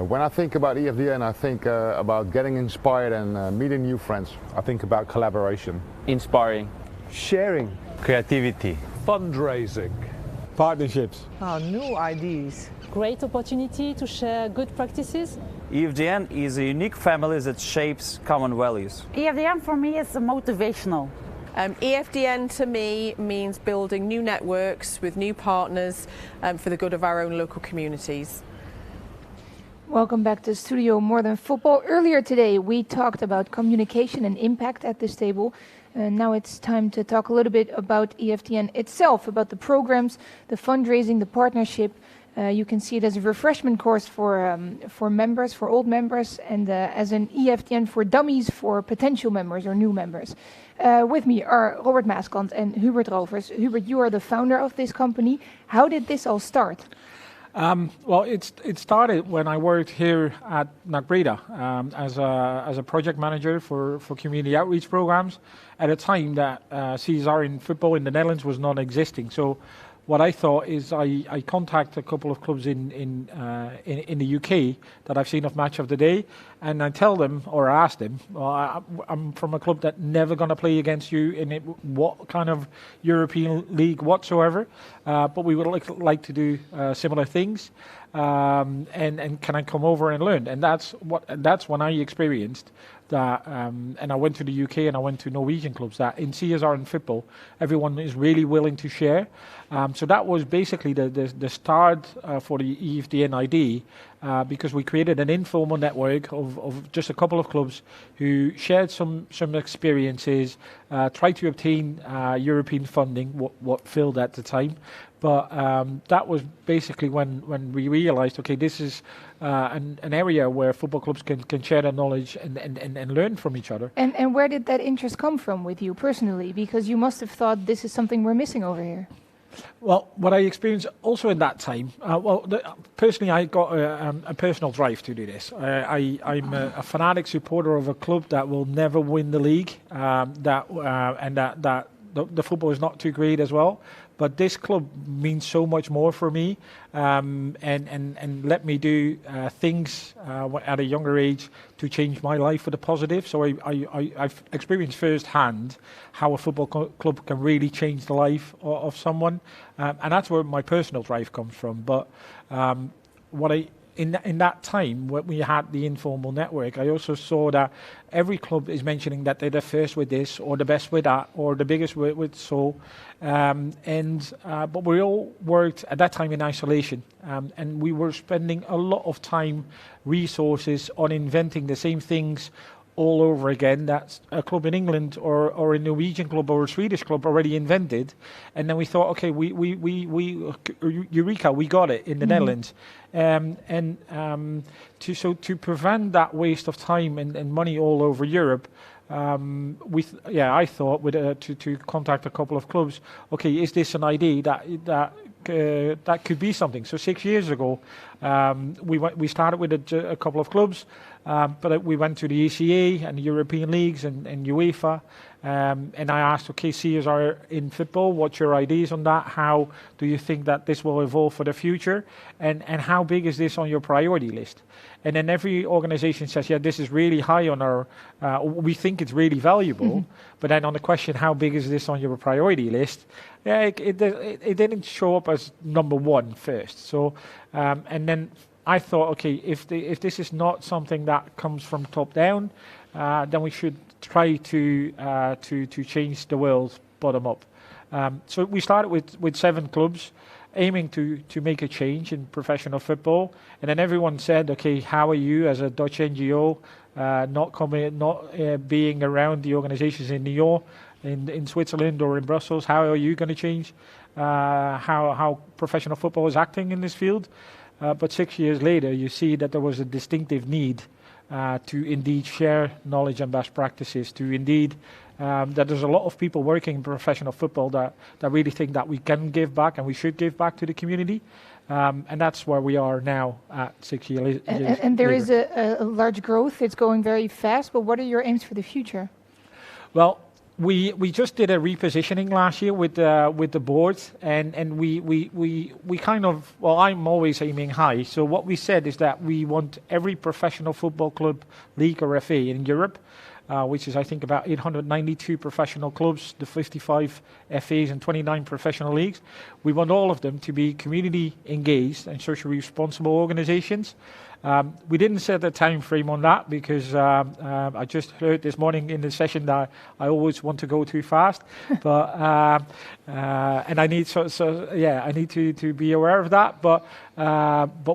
When I think about EFDN, I think about getting inspired and meeting new friends. I think about collaboration. Inspiring. Sharing. Creativity. Fundraising. Partnerships. New ideas. Great opportunity to share good practices. EFDN is a unique family that shapes common values. EFDN for me is motivational. EFDN to me means building new networks with new partners for the good of our own local communities. Welcome back to Studio More Than Football. Earlier today we talked about communication and impact at this table. Now it's time to talk a little bit about EFDN itself, about the programs, the fundraising, the partnership. You can see it as a refreshment course for members, for old members, and as an EFDN for dummies for potential members or new members. With me are Robert Maaskant and Hubert Rovers. Hubert, you are the founder of this company. How did this all start? Well, it started when I worked here at NAC Breda as a project manager for community outreach programs at a time that CSR in football in the Netherlands was non-existing. So what I thought is I contact a couple of clubs in the UK that I've seen of Match of the Day, and I tell them or ask them, I'm from a club that never going to play against you in what kind of European league whatsoever, but we would like to do similar things, and can I come over and learn? And that's when I experienced that, and I went to the UK and I went to Norwegian clubs, that in CSR and football everyone is really willing to share. So that was basically the start for the EFDN ID, because we created an informal network of just a couple of clubs who shared some experiences, tried to obtain European funding, what failed at the time. But that was basically when we realized, okay, this is an area where football clubs can share their knowledge and learn from each other. And where did that interest come from with you personally? Because you must have thought this is something we're missing over here. Well, what I experienced also in that time, personally I got a personal drive to do this. I'm a fanatic supporter of a club that will never win the league, and that the football is not too great as well. But this club means so much more for me, and let me do things at a younger age to change my life for the positive. So I've experienced firsthand how a football club can really change the life of someone, and that's where my personal drive comes from. But in that time when we had the informal network, I also saw that every club is mentioning that they're the first with this, or the best with that, or the biggest with so. But we all worked at that time in isolation, and we were spending a lot of time, resources on inventing the same things all over again that a club in England or a Norwegian club or a Swedish club already invented. And then we thought, okay, we Eureka, we got it in the Netherlands. To prevent that waste of time and money all over Europe, I thought to contact a couple of clubs. Okay, is this an idea that could be something? So 6 years ago, we started with a couple of clubs, but we went to the ECA and the European leagues and UEFA, and I asked, okay, CSR in football, what's your ideas on that? How do you think that this will evolve for the future? And how big is this on your priority list? And then every organization says, yeah, this is really high on our, we think it's really valuable. But then on the question, how big is this on your priority list? Yeah, it didn't show up as number one first. So, and then I thought, okay, if this is not something that comes from top down, then we should try to change the world bottom up. So we started with 7 clubs, aiming to make a change in professional football, and then everyone said, okay, how are you as a Dutch NGO, not being around the organizations in Lyon, in Switzerland or in Brussels? How are you going to change how professional football is acting in this field? But 6 years later, you see that there was a distinctive need to indeed share knowledge and best practices, to indeed that there's a lot of people working in professional football that really think that we can give back and we should give back to the community. And that's where we are now at 6 years. And there is a large growth. It's going very fast. But what are your aims for the future? Well, We just did a repositioning last year with the board, and we kind of, well, I'm always aiming high. So what we said is that we want every professional football club, league or FA in Europe, which is I think about 892 professional clubs, the 55 FAs and 29 professional leagues. We want all of them to be community engaged and socially responsible organizations. We didn't set a time frame on that because I just heard this morning in the session that I always want to go too fast, but and I need I need to be aware of that. But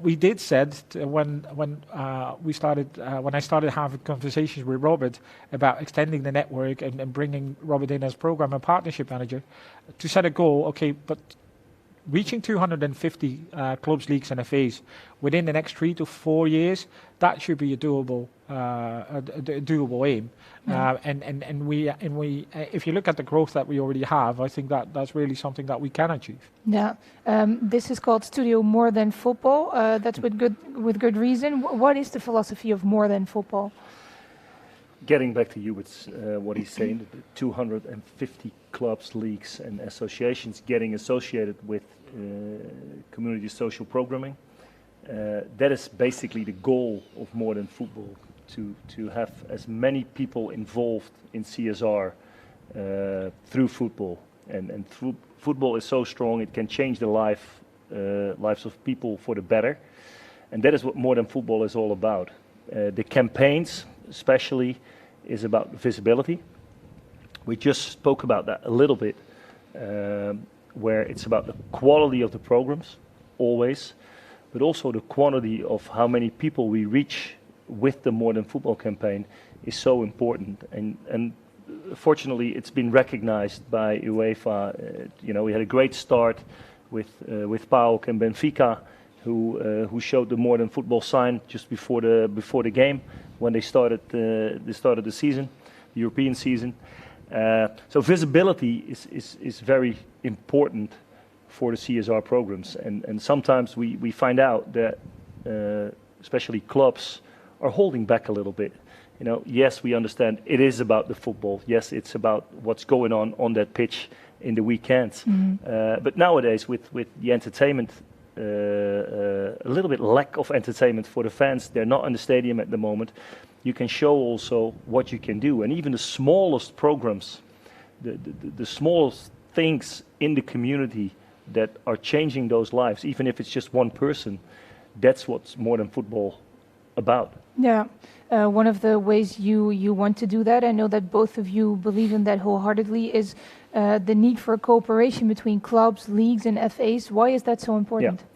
we did said when I started having conversations with Robert about extending the network and bringing Robert in as program and partnership manager, to set a goal. Okay, but reaching 250 clubs, leagues, and FAs within the next 3 to 4 years, that should be a doable aim. And we, if you look at the growth that we already have, I think that's really something that we can achieve. Yeah, this is called Studio More Than Football. That's with good reason. What is the philosophy of More Than Football? Getting back to you with what he's saying, the 250 clubs, leagues and associations getting associated with community social programming. That is basically the goal of More Than Football, to have as many people involved in CSR through football. And through football is so strong, it can change the lives of people for the better. And that is what More Than Football is all about. The campaigns especially is about visibility. We just spoke about that a little bit, where it's about the quality of the programs, always, but also the quantity of how many people we reach with the More Than Football campaign is so important. And fortunately, it's been recognized by UEFA. We had a great start with PAOK and Benfica, who showed the More Than Football sign just before the game when they started the season, the European season. So visibility is very important for the CSR programs, and sometimes we find out that especially clubs are holding back a little bit. Yes, we understand it is about the football. Yes, it's about what's going on that pitch in the weekends. Mm-hmm. But nowadays, with the entertainment, a little bit lack of entertainment for the fans. They're not in the stadium at the moment. You can show also what you can do, and even the smallest programs, the smallest things in the community that are changing those lives, even if it's just one person, that's what's More Than Football about. Yeah, one of the ways you want to do that, I know that both of you believe in that wholeheartedly, is the need for cooperation between clubs, leagues and FAs. Why is that so important? Yeah.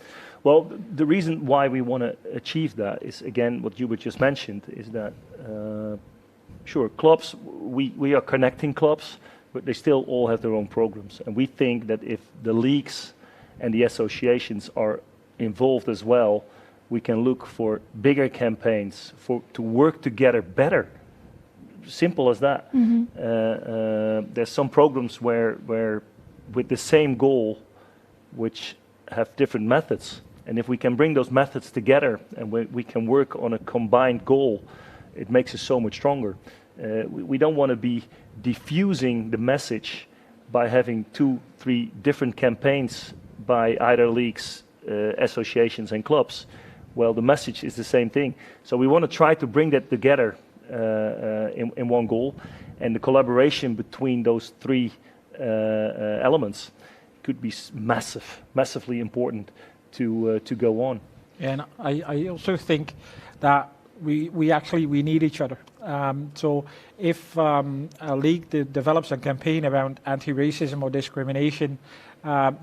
Well, the reason why we want to achieve that is, again, what Hubert just mentioned, is that, sure, clubs, we are connecting clubs, but they still all have their own programs. And we think that if the leagues and the associations are involved as well, we can look for bigger campaigns to work together better. Simple as that. Mm-hmm. There's some programs where with the same goal, which have different methods, and if we can bring those methods together and we can work on a combined goal, it makes us so much stronger. We don't want to be diffusing the message by having 2-3 different campaigns by either leagues, associations and clubs. Well, the message is the same thing. So we want to try to bring that together in one goal, and the collaboration between those 3 elements could be massively important to go on. And I also think that we need each other. So if a league develops a campaign around anti-racism or discrimination,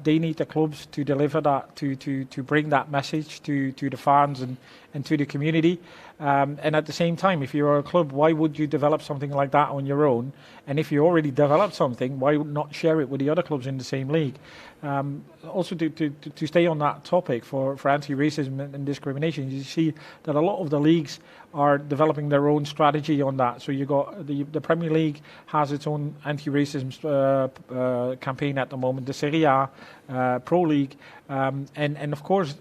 they need the clubs to deliver that, to bring that message to the fans and to the community. And at the same time, if you're a club, why would you develop something like that on your own? And if you already developed something, why not share it with the other clubs in the same league? Also, to stay on that topic for anti-racism and discrimination, you see that a lot of the leagues are developing their own strategy on that. So you got the Premier League has its own anti-racism campaign at the moment, the Serie A, Pro League, and of course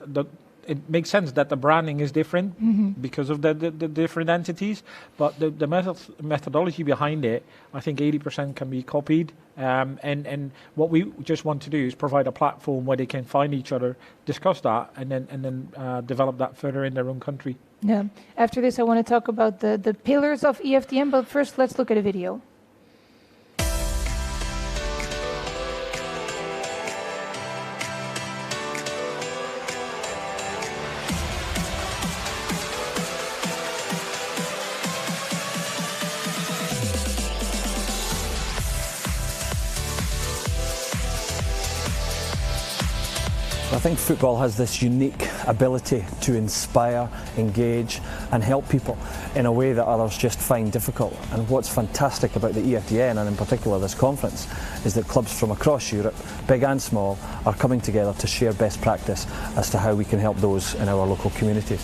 it makes sense that the branding is different because of the different entities, but the methodology behind it, I think 80% can be copied. And what we just want to do is provide a platform where they can find each other, discuss that, and then develop that further in their own country. Yeah. After this, I want to talk about the pillars of EFDN, but first let's look at a video. I think football has this unique ability to inspire, engage and help people in a way that others just find difficult. And what's fantastic about the EFDN, and in particular this conference, is that clubs from across Europe, big and small, are coming together to share best practice as to how we can help those in our local communities.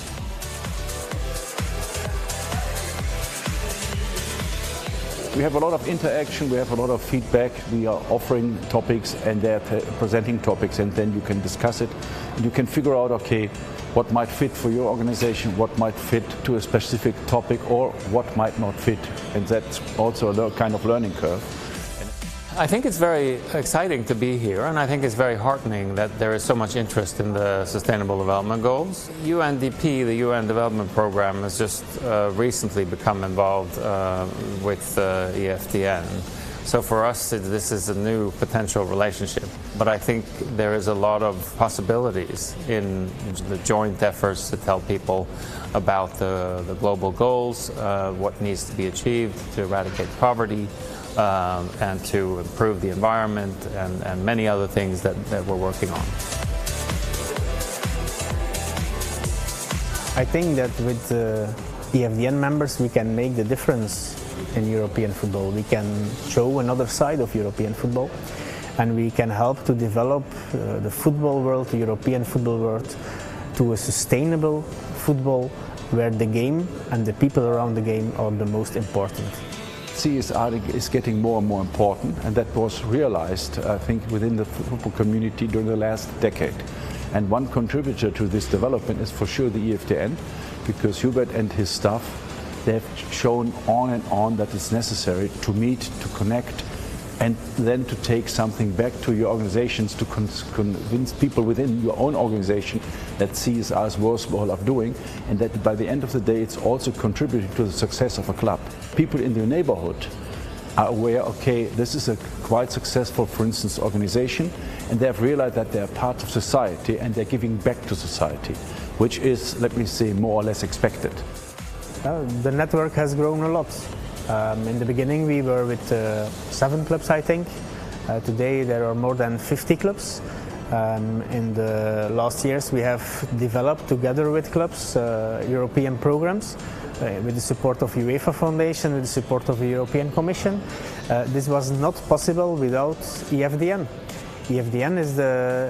We have a lot of interaction, we have a lot of feedback, we are offering topics and they're presenting topics, and then you can discuss it and you can figure out, okay, what might fit for your organization, what might fit to a specific topic, or what might not fit, and that's also a kind of learning curve. I think it's very exciting to be here, and I think it's very heartening that there is so much interest in the Sustainable Development Goals. UNDP, the UN Development Programme, has just recently become involved with EFDN. So for us, this is a new potential relationship. But I think there is a lot of possibilities in the joint efforts to tell people about the global goals, what needs to be achieved to eradicate poverty, and to improve the environment, and many other things that we're working on. I think that with EFDN members we can make the difference in European football. We can show another side of European football, and we can help to develop the football world, the European football world, to a sustainable football where the game and the people around the game are the most important. CSR is getting more and more important, and that was realized, I think, within the football community during the last decade. And one contributor to this development is for sure the EFDN, because Hubert and his staff, they have shown on and on that it's necessary to meet, to connect, and then to take something back to your organizations, to convince people within your own organization that CSR is worthwhile of doing, and that by the end of the day it's also contributing to the success of a club. People in the neighborhood are aware, okay, this is a quite successful, for instance, organization, and they have realized that they are part of society and they're giving back to society, which is, let me say, more or less expected. The network has grown a lot. In the beginning we were with 7 clubs, I think. Today there are more than 50 clubs. In the last years we have developed together with clubs European programs with the support of UEFA Foundation, with the support of the European Commission. This was not possible without EFDN. EFDN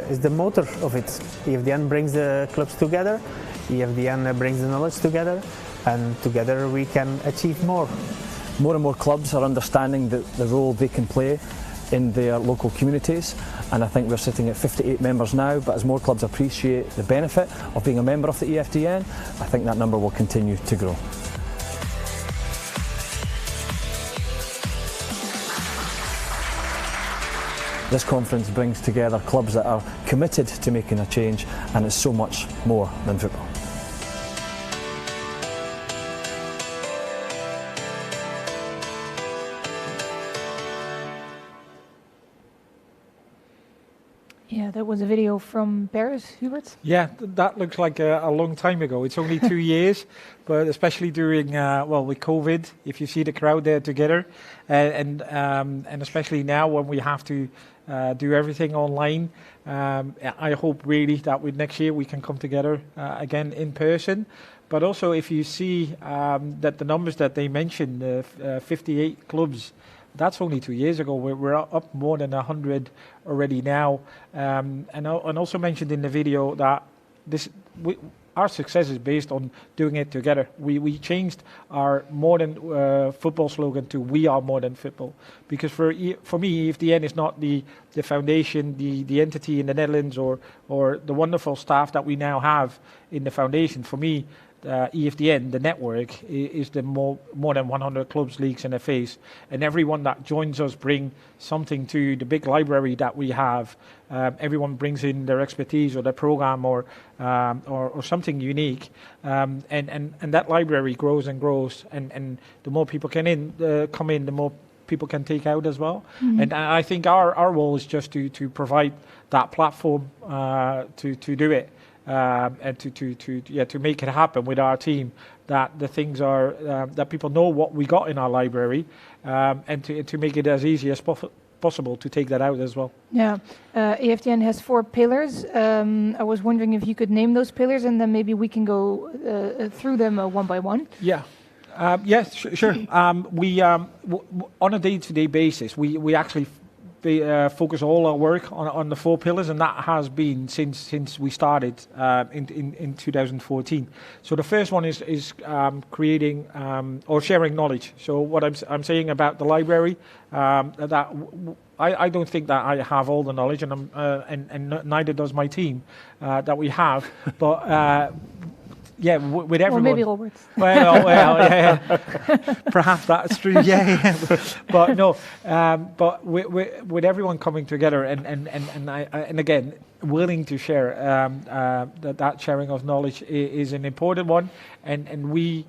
is the motor of it. EFDN brings the clubs together, EFDN brings the knowledge together, and together we can achieve more. More and more clubs are understanding the role they can play in their local communities, and I think we're sitting at 58 members now, but as more clubs appreciate the benefit of being a member of the EFDN, I think that number will continue to grow. This conference brings together clubs that are committed to making a change, and it's so much more than football. Yeah, that was a video from Paris, Hubert. Yeah, that looks like a long time ago. It's only 2 years, but especially during, with COVID, if you see the crowd there together, and especially now when we have to do everything online, I hope really that next year we can come together again in person. But also if you see that the numbers that they mentioned, 58 clubs, that's only 2 years ago. We're up more than 100 already now. And also mentioned in the video that our success is based on doing it together. We changed our modern football slogan to "We are modern football," because for me, EFDN is not the foundation, the entity in the Netherlands, or the wonderful staff that we now have in the foundation. For me, EFDN, the network, is the more than 100 clubs, leagues and FAs, and everyone that joins us bring something to the big library that we have. Everyone brings in their expertise or their program or something unique, and that library grows and grows, and the more people come in, the more people can take out as well. Mm-hmm. And I think our role is just to provide that platform to do it. And to make it happen with our team, that the things are that people know what we got in our library, and to make it as easy as possible to take that out as well. Yeah, EFDN has 4 pillars. I was wondering if you could name those pillars, and then maybe we can go through them one by one. Yeah. Yes, sure. We on a day-to-day basis, we actually focus all our work on the 4 pillars, and that has been since we started in 2014. So the first one is creating or sharing knowledge. So what I'm saying about the library, that I don't think that I have all the knowledge, and neither does my team that we have, but. Yeah, with everyone. Well, maybe Robert. Well, yeah. Perhaps that's true. Yeah. But no, but with everyone coming together and again willing to share, that sharing of knowledge is an important one, and we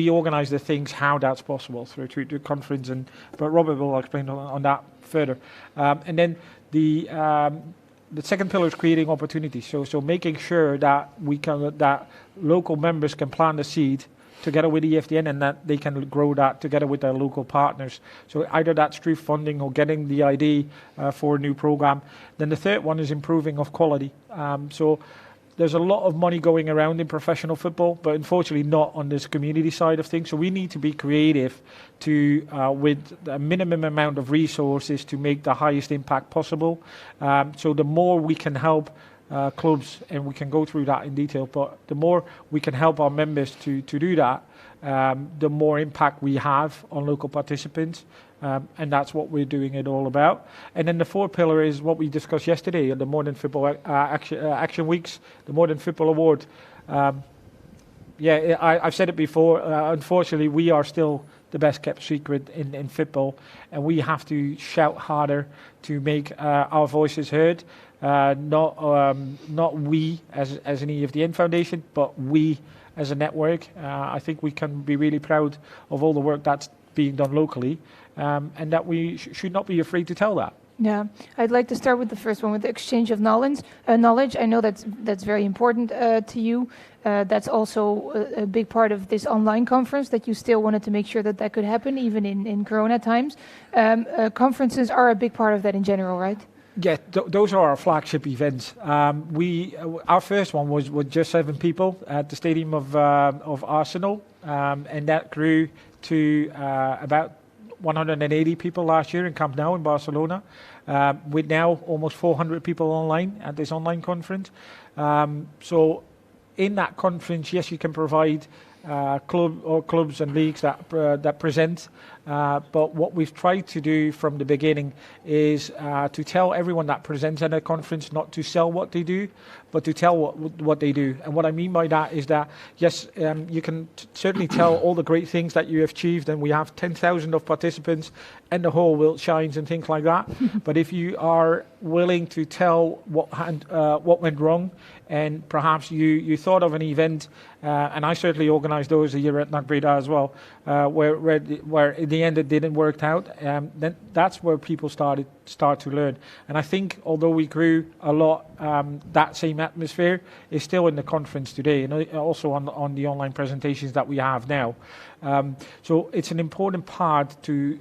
organise the things how that's possible through the conference, but Robert will explain on that further, and then the second pillar is creating opportunities. So making sure that that local members can plant the seed together with EFDN, and that they can grow that together with their local partners. So either that's through funding or getting the idea for a new program. Then the third one is improving of quality. So there's a lot of money going around in professional football, but unfortunately not on this community side of things. So we need to be creative with a minimum amount of resources to make the highest impact possible. So the more we can help clubs, and we can go through that in detail, but the more we can help our members to do that, the more impact we have on local participants. And that's what we're doing it all about. And then the 4th pillar is what we discussed yesterday at the Modern Football Action Weeks, the Modern Football Award. I've said it before, unfortunately we are still the best kept secret in football, and we have to shout harder to make our voices heard. Not we as an EFDN Foundation, but we as a network. I think we can be really proud of all the work that's being done locally, and that we should not be afraid to tell that. Yeah, I'd like to start with the first one, with the exchange of knowledge. I know that's very important to you. That's also a big part of this online conference, that you still wanted to make sure that could happen, even in Corona times. Conferences are a big part of that in general, right? Yeah, those are our flagship events. Our first one was with just 7 people at the stadium of Arsenal, and that grew to about 180 people last year in Camp Nou in Barcelona, with now almost 400 people online at this online conference. So in that conference, yes, you can provide clubs and leagues that present, but what we've tried to do from the beginning is to tell everyone that presents at a conference not to sell what they do, but to tell what they do. And what I mean by that is that, yes, you can certainly tell all the great things that you have achieved, and we have 10,000 of participants and the whole world shines and things like that. But if you are willing to tell what went wrong, and perhaps you thought of an event, and I certainly organised those a year at Nagbeda as well, where in the end it didn't work out, then that's where people start to learn. And I think although we grew a lot, that same atmosphere is still in the conference today, and also on the online presentations that we have now. So it's an important part to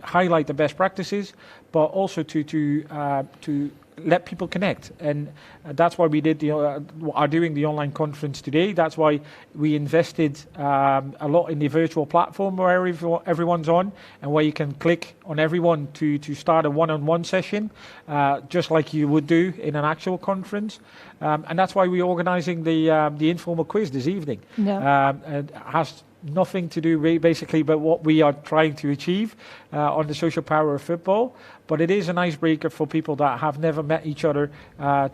highlight the best practices, but also to let people connect. And that's why we did are doing the online conference today. That's why we invested a lot in the virtual platform where everyone's on, and where you can click on everyone to start a one-on-one session, just like you would do in an actual conference. And that's why we're organising the informal quiz this evening. Yeah. It has nothing to do basically but what we are trying to achieve on the social power of football, but it is an icebreaker for people that have never met each other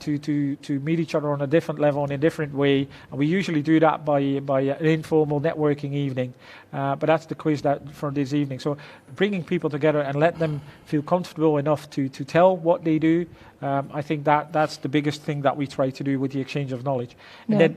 to meet each other on a different level in a different way. And we usually do that by an informal networking evening, but that's the quiz for this evening. So bringing people together and let them feel comfortable enough to tell what they do, I think that's the biggest thing that we try to do with the exchange of knowledge. And then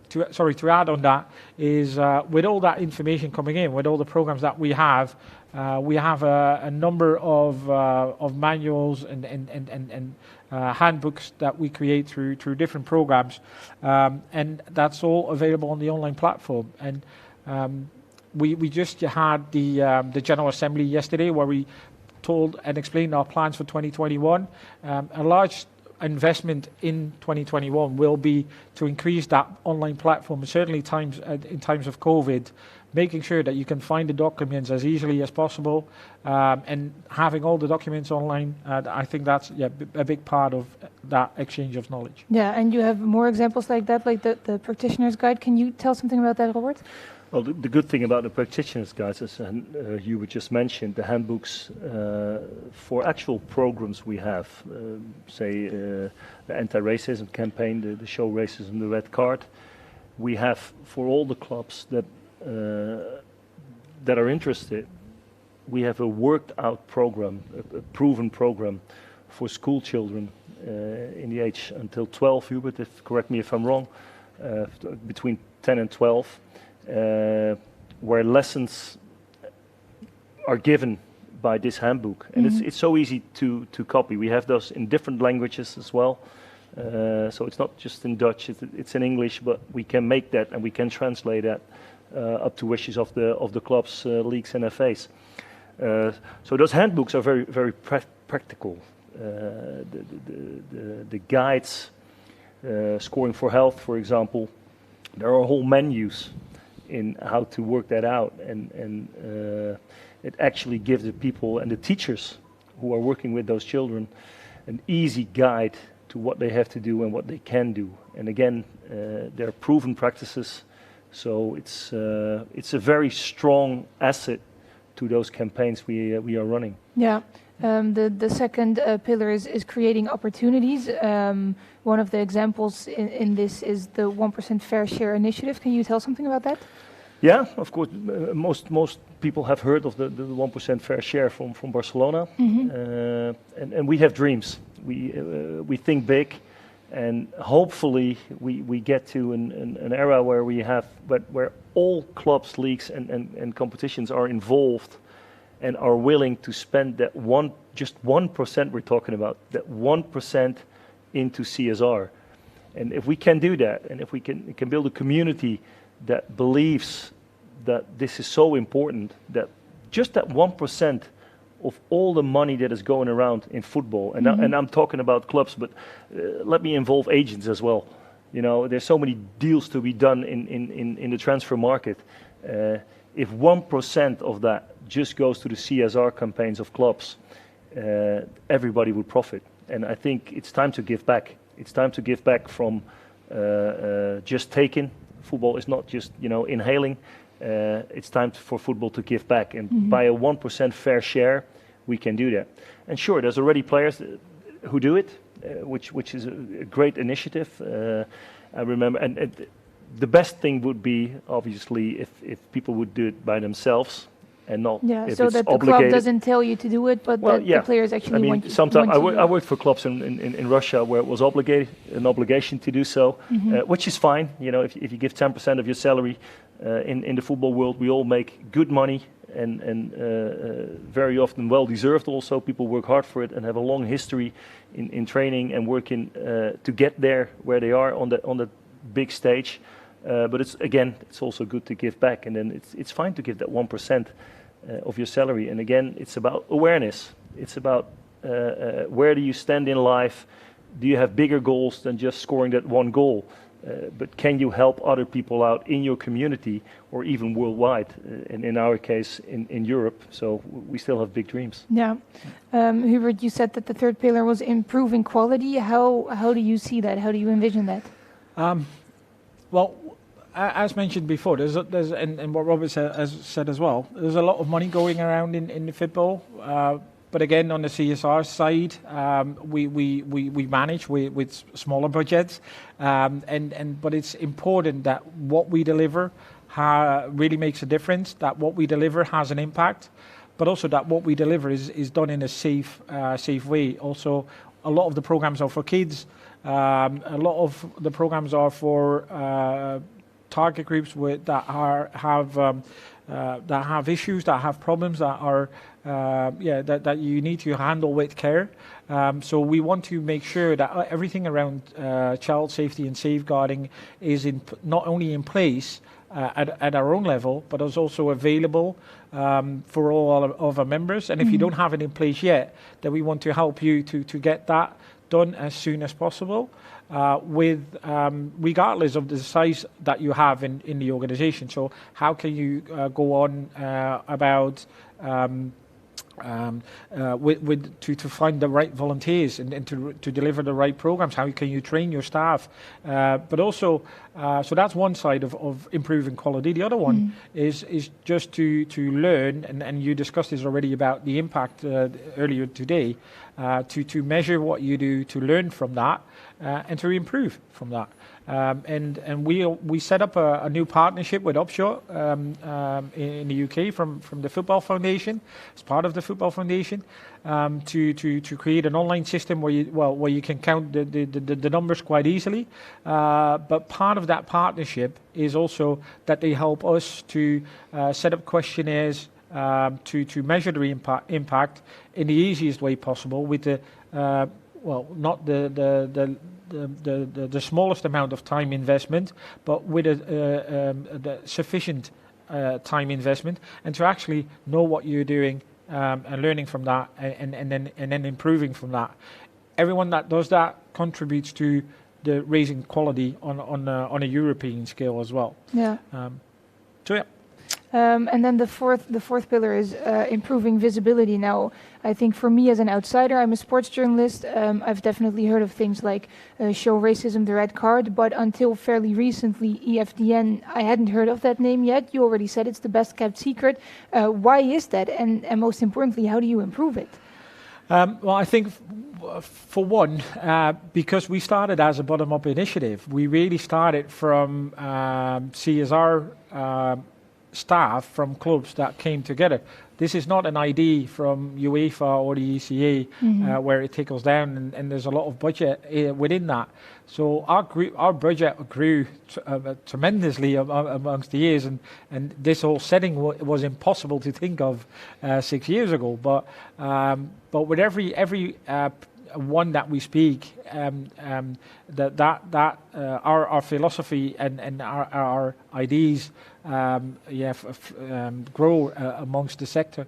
to add on that is with all that information coming in, with all the programs that we have a number of manuals and handbooks that we create through different programs, and that's all available on the online platform. And we just had the General Assembly yesterday, where we told and explained our plans for 2021. A large investment in 2021 will be to increase that online platform, and certainly in times of COVID, making sure that you can find the documents as easily as possible, and having all the documents online. I think that's a big part of that exchange of knowledge. Yeah, and you have more examples like that, like the practitioner's guide. Can you tell something about that, Robert? Well, the good thing about the practitioner's guides, as you were just mentioned, the handbooks for actual programs we have, say the anti-racism campaign, the show racism, the red card. We have for all the clubs that are interested. We have a worked out program, a proven program for school children in the age until 12. Hubert, correct me if I'm wrong, between 10 and 12. Where lessons are given by this handbook, and it's so easy to copy. We have those in different languages as well, so it's not just in Dutch; it's in English. But we can make that, and we can translate that up to wishes of the clubs, leagues, and FAs. So those handbooks are very, very practical. The guides, scoring for health, for example, there are whole menus in how to work that out, and it actually gives the people and the teachers who are working with those children an easy guide to what they have to do and what they can do. And again, they're proven practices, so it's a very strong asset to those campaigns we are running. Yeah. The second pillar is creating opportunities. One of the examples in this is the 1% Fair Share initiative. Can you tell something about that? Yeah, of course. Most people have heard of the 1% Fair Share from Barcelona, and we have dreams. We think big, and hopefully we get to an era where all clubs, leagues, and competitions are involved and are willing to spend that 1% we're talking about, that 1% into CSR. And if we can do that, and if we can build a community that believes that this is so important, that just that 1% of all the money that is going around in football, and I'm talking about clubs, but let me involve agents as well. You know, there's so many deals to be done in the transfer market. If 1% of that just goes to the CSR campaigns of clubs, everybody would profit. And I think it's time to give back. It's time to give back from just taking. Football is not just, inhaling. It's time for football to give back. And by a 1% fair share, we can do that. And sure, there's already players who do it, which is a great initiative. I remember, and the best thing would be, obviously, if people would do it by themselves and not if so it's that the obligated. club doesn't tell you to do it, but the players actually want you to sometimes do it. I worked for clubs in Russia where it was an obligation to do so, which is fine. If you give 10% of your salary in the football world, we all make good money and very often well deserved. Also, people work hard for it and have a long history in training and working to get there where they are on the big stage. But it's also good to give back, and then it's fine to give that 1% of your salary. And again, it's about awareness. It's about where do you stand in life? Do you have bigger goals than just scoring that one goal? But can you help other people out in your community or even worldwide? And in our case, in Europe, so we still have big dreams. Yeah. Hubert, you said that the third pillar was improving quality. How do you see that? How do you envision that? Well, as mentioned before, and what Robert has said as well, there's a lot of money going around in the football. But again, on the CSR side, we manage with smaller budgets, but it's important that what we deliver really makes a difference. That what we deliver has an impact, but also that what we deliver is done in a safe way. Also, a lot of the programs are for kids. A lot of the programs are for target groups that have issues, that have problems, that are that you need to handle with care. So we want to make sure that everything around child safety and safeguarding is not only in place at our own level, but is also available for all of our members. And if you don't have it in place yet, then we want to help you to get that done as soon as possible. Regardless of the size that you have in the organization. So how can you go on about to find the right volunteers and to deliver the right programs? How can you train your staff? But also, so that's one side of improving quality. The other one is just to learn, and you discussed this already about the impact earlier today, to measure what you do, to learn from that, and to improve from that. And we set up a new partnership with Upshot in the UK from the Football Foundation, as part of the Football Foundation, to create an online system where you can count the numbers quite easily. But part of that partnership is also that they help us to set up questionnaires to measure the impact in the easiest way possible with the not the smallest amount of time investment, but with the sufficient time investment, and to actually know what you're doing and learning from that, and then improving from that. Everyone that does that contributes to the raising quality on a European scale as well. Yeah. So yeah. And then the fourth pillar is improving visibility. Now, I think for me as an outsider, I'm a sports journalist. I've definitely heard of things like Show Racism the Red Card, but until fairly recently, EFDN, I hadn't heard of that name yet. You already said it's the best kept secret. Why is that? And most importantly, how do you improve it? Well, I think for one, because we started as a bottom-up initiative, we really started from CSR staff from clubs that came together. This is not an idea from UEFA or the ECA where it trickles down, and there's a lot of budget within that. So our budget grew tremendously amongst the years, and this whole setting was impossible to think of 6 years ago. But with every one that we speak, our philosophy and our ideas grow amongst the sector.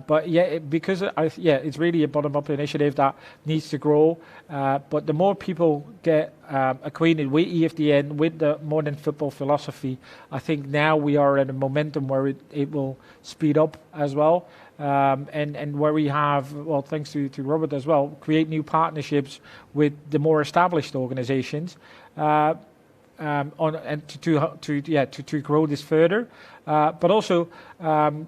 But because it's really a bottom-up initiative that needs to grow. But the more people get acquainted with EFDN, with the modern football philosophy, I think now we are at a momentum where it will speed up as well. And where we have, well, thanks to Robert as well, create new partnerships with the more established organizations to grow this further, but also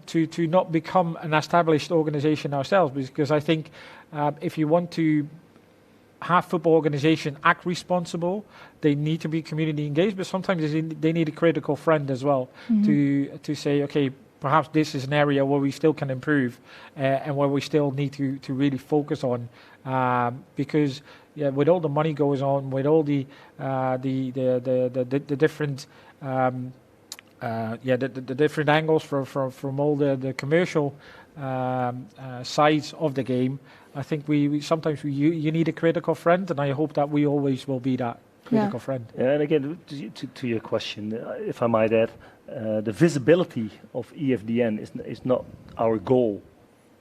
to not become an established organization ourselves, because I think if you want to have football organization act responsible, they need to be community engaged, but sometimes they need a critical friend as well to say, okay, perhaps this is an area where we still can improve and where we still need to really focus on, because with all the money goes on, with all the different the different angles from all the commercial sides of the game, I think we sometimes you need a critical friend, and I hope that we always will be that critical friend. And again, to your question, if I might add, the visibility of EFDN is not our goal.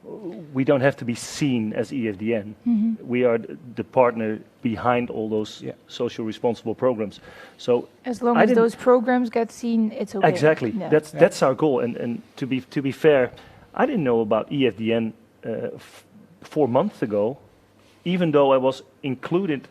we don't have to be seen as EFDN. We are the partner behind all those social responsible programs. So as long as those programs get seen, it's okay. Exactly. Yeah. That's our goal. And to be fair, I didn't know about EFDN 4 months ago, even though I was included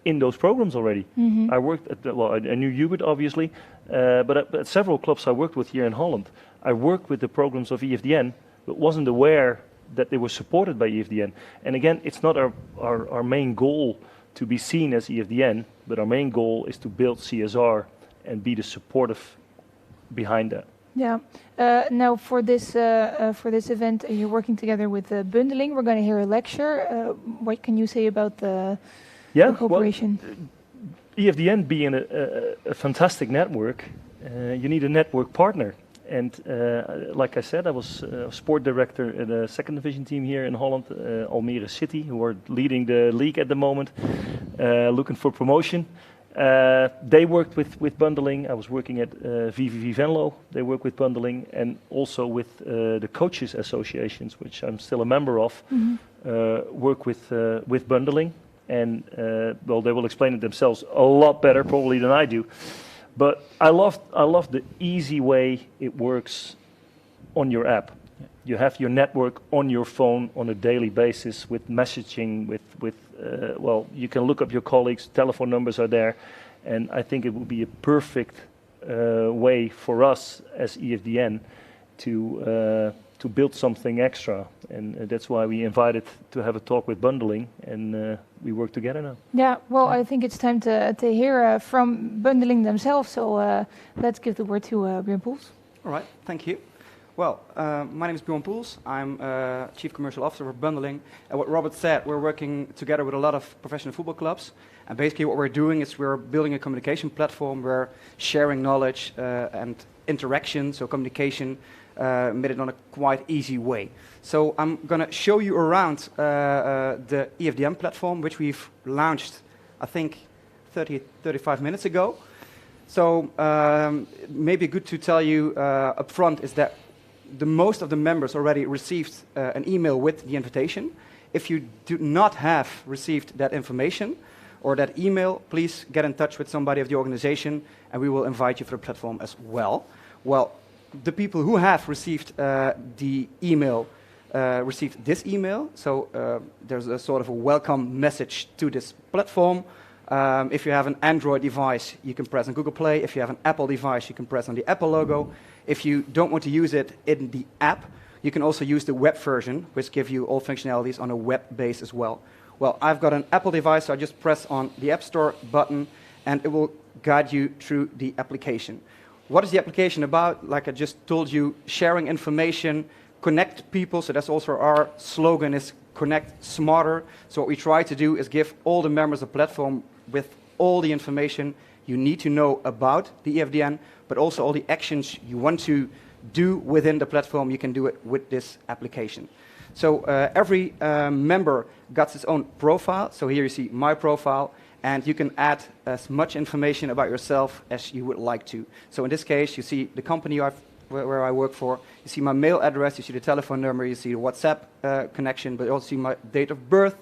in those programs already. I worked at I knew Hubert obviously, but at several clubs I worked with here in Holland, I worked with the programs of EFDN, but wasn't aware that they were supported by EFDN. And again, it's not our main goal to be seen as EFDN, but our main goal is to build CSR and be the supportive behind that. Yeah. Now for this event, you're working together with Bundling. We're going to hear a lecture. What can you say about the cooperation? Well, EFDN being a fantastic network, you need a network partner. And like I said, I was sport director at a second division team here in Holland, Almere City, who are leading the league at the moment, looking for promotion. They worked with bundling. I was working at VVV Venlo. They work with bundling, and also with the coaches associations, which I'm still a member of, work with bundling. And well, they will explain it themselves a lot better probably than I do. But I love the easy way it works on your app. You have your network on your phone on a daily basis with messaging, with well, you can look up your colleagues, telephone numbers are there, and I think it would be a perfect way for us as EFDN to build something extra, and that's why we invited to have a talk with bundling, and we work together now. Yeah, well, I think it's time to hear from bundling themselves, so let's give the word to Björn Poels. All right, thank you. Well, my name is Björn Poels. I'm Chief Commercial Officer for Bundling, and what Robert said, we're working together with a lot of professional football clubs, and basically what we're doing is we're building a communication platform, we're sharing knowledge and interaction, so communication made it on a quite easy way. So I'm going to show you around the EFDN platform, which we've launched, I think, 35 minutes ago. So maybe good to tell you up front is that most of the members already received an email with the invitation. If you do not have received that information or that email, please get in touch with somebody of the organization and we will invite you for the platform as well. Well, the people who have received the email received this email, so there's a sort of a welcome message to this platform. If you have an Android device, you can press on Google Play. If you have an Apple device, you can press on the Apple logo. If you don't want to use it in the app, you can also use the web version, which gives you all functionalities on a web base as well. Well, I've got an Apple device, so I just press on the App Store button, and it will guide you through the application. What is the application about? Like I just told you, sharing information, connect people, so that's also our slogan is connect smarter. So what we try to do is give all the members of the platform with all the information you need to know about the EFDN, but also all the actions you want to do within the platform, you can do it with this application. So every member got his own profile. So here you see my profile, and you can add as much information about yourself as you would like to. So in this case, you see the company where I work for, you see my mail address, you see the telephone number, you see the WhatsApp connection, but you also see my date of birth.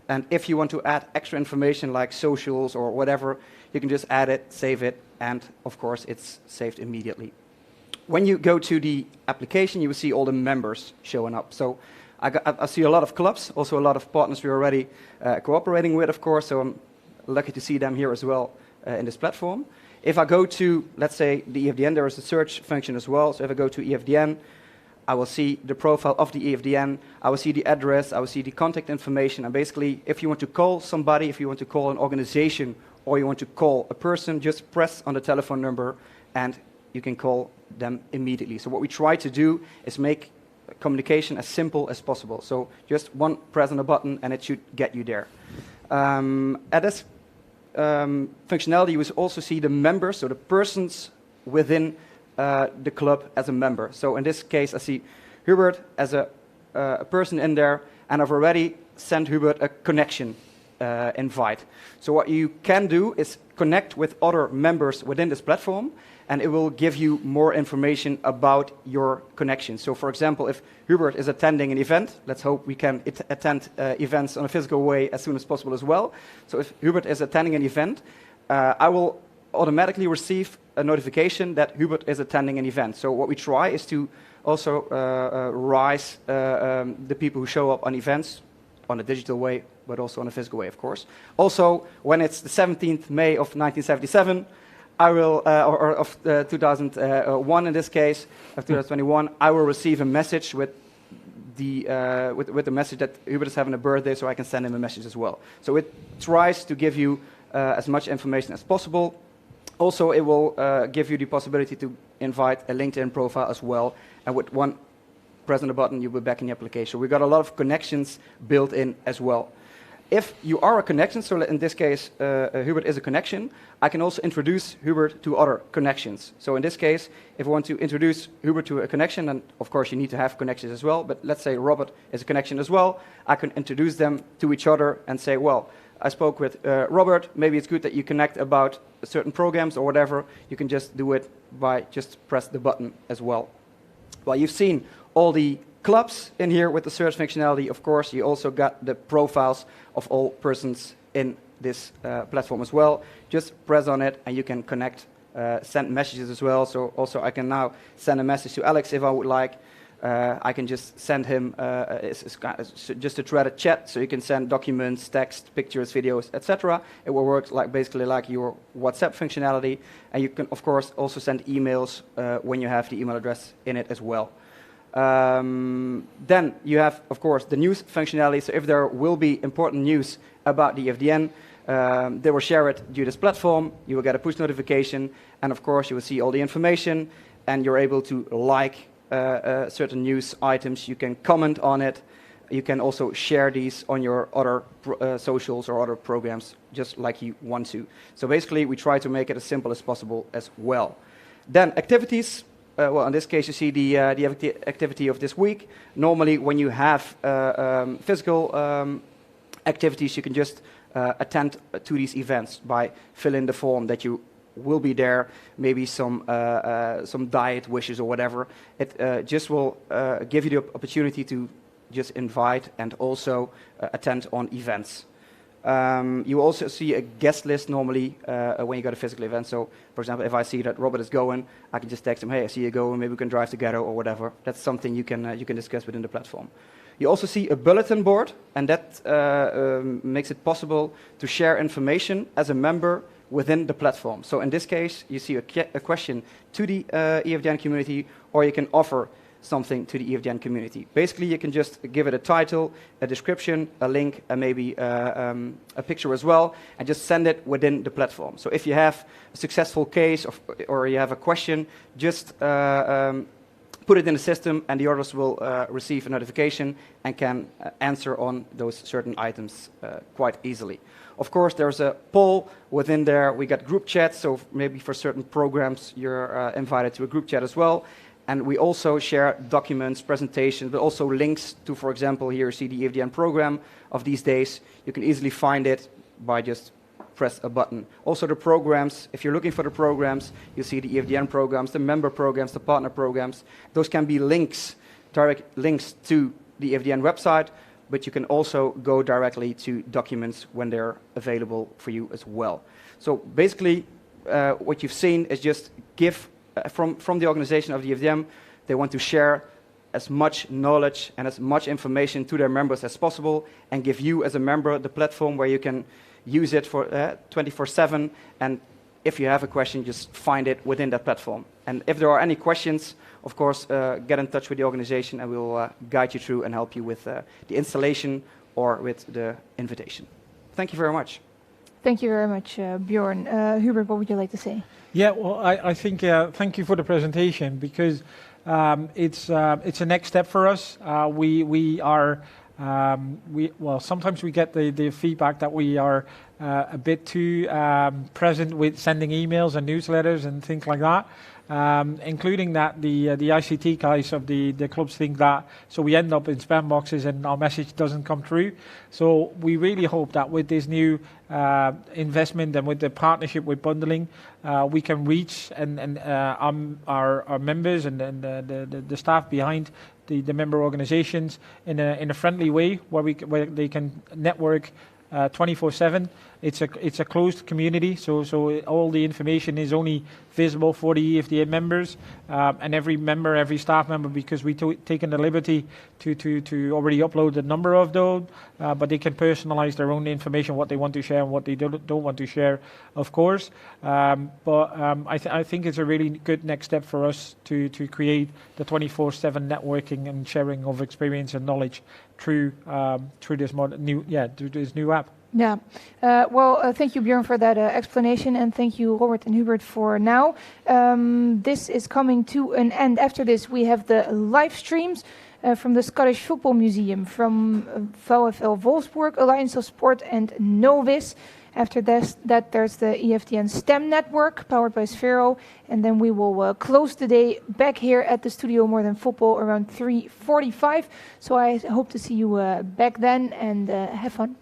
And if you want to add extra information like socials or whatever, you can just add it, save it, and of course it's saved immediately. When you go to the application, you will see all the members showing up. So I see a lot of clubs, also a lot of partners we're already cooperating with, of course, so I'm lucky to see them here as well in this platform. If I go to, let's say, the EFDN, there is a search function as well. So if I go to EFDN, I will see the profile of the EFDN, I will see the address, I will see the contact information, and basically, if you want to call somebody, if you want to call an organization, or you want to call a person, just press on the telephone number, and you can call them immediately. So what we try to do is make communication as simple as possible. So just one press on a button, and it should get you there. At this functionality, you will also see the members, so the persons within the club as a member. So in this case, I see Hubert as a person in there, and I've already sent Hubert a connection invite. So what you can do is connect with other members within this platform, and it will give you more information about your connection. So for example, if Hubert is attending an event, let's hope we can attend events on a physical way as soon as possible as well. So if Hubert is attending an event, I will automatically receive a notification that Hubert is attending an event. So what we try is to also rise the people who show up on events on a digital way, but also on a physical way, of course. Also, when it's the 17th May of 1977, I will, or of 2001 in this case, of 2021, I will receive a message with the message that Hubert is having a birthday, so I can send him a message as well. So it tries to give you as much information as possible. Also, it will give you the possibility to invite a LinkedIn profile as well, and with one press on the button, you'll be back in the application. We've got a lot of connections built in as well. If you are a connection, so in this case, Hubert is a connection, I can also introduce Hubert to other connections. So in this case, if I want to introduce Hubert to a connection, and of course you need to have connections as well, but let's say Robert is a connection as well, I can introduce them to each other and say, well, I spoke with Robert, maybe it's good that you connect about certain programs or whatever. You can just do it by just press the button as well. Well, you've seen all the clubs in here with the search functionality. Of course, you also got the profiles of all persons in this platform as well. Just press on it and you can connect, send messages as well. So also I can now send a message to Alex if I would like. I can just send him just a threaded chat, so you can send documents, text, pictures, videos, etc. It will work basically like your WhatsApp functionality, and you can of course also send emails when you have the email address in it as well. Then you have of course the news functionality, so if there will be important news about the EFDN, they will share it due to this platform. You will get a push notification, and of course you will see all the information, and you're able to like certain news items. You can comment on it. You can also share these on your other socials or other programs, just like you want to. So basically, we try to make it as simple as possible as well. Then activities. Well, in this case, you see the activity of this week. Normally, when you have physical activities, you can just attend to these events by filling the form that you will be there, maybe some diet wishes or whatever. It just will give you the opportunity to just invite and also attend on events. You also see a guest list normally when you go to physical events. So, for example, if I see that Robert is going, I can just text him, hey, I see you going, maybe we can drive together or whatever. That's something you can discuss within the platform. You also see a bulletin board, and that makes it possible to share information as a member within the platform. So in this case, you see a question to the EFDN community, or you can offer something to the EFDN community. Basically, you can just give it a title, a description, a link, and maybe a picture as well, and just send it within the platform. So if you have a successful case or you have a question, just put it in the system, and the others will receive a notification and can answer on those certain items quite easily. Of course, there's a poll within there. We got group chats, so maybe for certain programs, you're invited to a group chat as well. And we also share documents, presentations, but also links to, for example, here you see the EFDN program of these days. You can easily find it by just press a button. Also the programs, if you're looking for the programs, you see the EFDN programs, the member programs, the partner programs. Those can be links, direct links to the EFDN website, but you can also go directly to documents when they're available for you as well. So basically, what you've seen is just give from the organization of the EFDN, they want to share as much knowledge and as much information to their members as possible, and give you as a member the platform where you can use it for 24/7, and if you have a question, just find it within that platform. And if there are any questions, of course, get in touch with the organization, and we'll guide you through and help you with the installation or with the invitation. Thank you very much. Thank you very much, Bjorn. Hubert, what would you like to say? Yeah, well, I think thank you for the presentation, because it's a next step for us. Well, sometimes we get the feedback that we are a bit too present with sending emails and newsletters and things like that. including that the ICT guys of the clubs think that, so we end up in spam boxes and our message doesn't come through. So we really hope that with this new investment and with the partnership with bundling, we can reach and our members and the staff behind the member organizations in a friendly way where they can network 24/7. It's a closed community, so all the information is only visible for the EFDN members and every staff member, because we taken the liberty to already upload a number of those, but they can personalize their own information, what they want to share and what they don't want to share, of course. I think it's a really good next step for us to create the 24/7 networking and sharing of experience and knowledge through this new app. Yeah. Thank you, Björn, for that explanation, and thank you, Robert and Hubert, for now. This is coming to an end. After this, we have the live streams from the Scottish Football Museum, from VfL Wolfsburg, Alliance of Sport, and Novis. After that, there's the EFDN STEM network, powered by Sphero, and then we will close the day back here at the studio More Than Football around 3:45. So I hope to see you back then, and have fun.